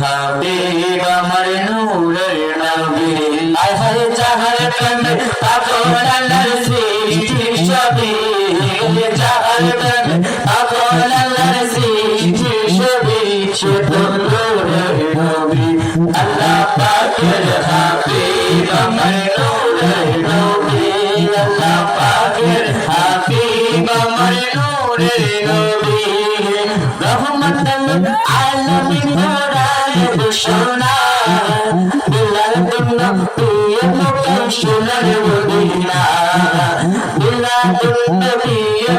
হাবিব আমার নূরের নবী আয় হায় জাহার প্রেমে পাগল আল্লাহর সৃষ্টি সবই জাহার প্রেমে পাগল আল্লাহর সৃষ্টি সবই শুধু নূরের নবী আল্লাহ পাকের হাবিব আমার নূরের নবী আল্লাহ পাকের হাবিব আমার নূরের নবী রহমতুল আলামিন কোরআন ঘোষণা বিলাল বিন নবী মক্কা সোনার মদিনা বিলাল বিন নবী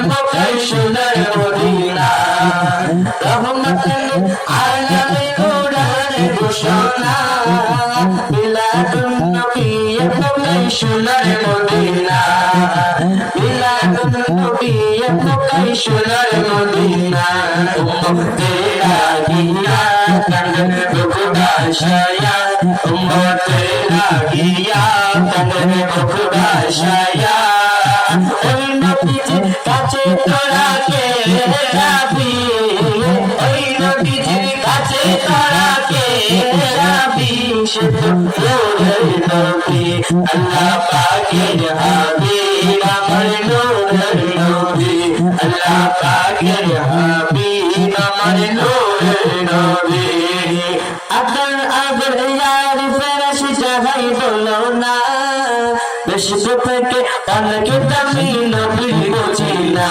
মক্কা সোনার মদিনা রহমতুল আলামিন কোরআন ঘোষণা বিলাল বিন নবী মক্কা সোনার মদিনা বিলাল বিন নবী মক্কা সোনার মদিনা উম্মতেরা গিয়া কান্দে খুদাশায়া উম্মতেরা গিয়া কান্দে খুদাশায়া ওই নবীজির কাছে তোরা কে যাবি ওই নবীজির কাছে তোরা কে যাবি শুধু নূরের নবী আল্লাহ পাকের হাবিব আমার নূরের নবী আল্লাহ পাকের হাবিব আমার নূরের নবী আদর আদর ইয়ার ফেরেশ জাহাই বলো না বেশি থেকে অনেকে দামি নবী বুঝি না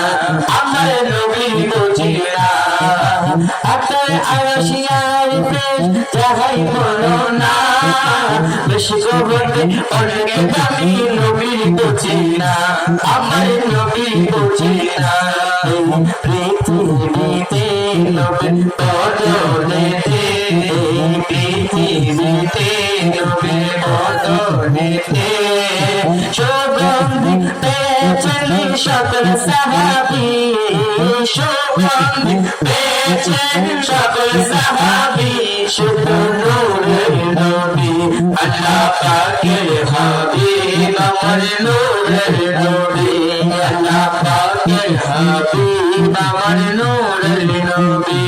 আমার নবী বুঝি না আদর আরশ ইয়ার ফেরেশ জাহাই বলো না বেশি থেকে অনেকে দামি নবী বুঝি না আমার নবী বুঝি না পৃথিবীতে নবী বদলেতে পৃথিবীতে নবী বদলেতে সুগন্ধি পেয়েছেন সকল সাহাবী সুগন্ধি পেয়েছেন সকল সাহাবী শুধু নূরের নবী আল্লাহ পাকের হাবিব আমার নূরের নবী আল্লাহ পাকের হাবিব আমার নূরের নবী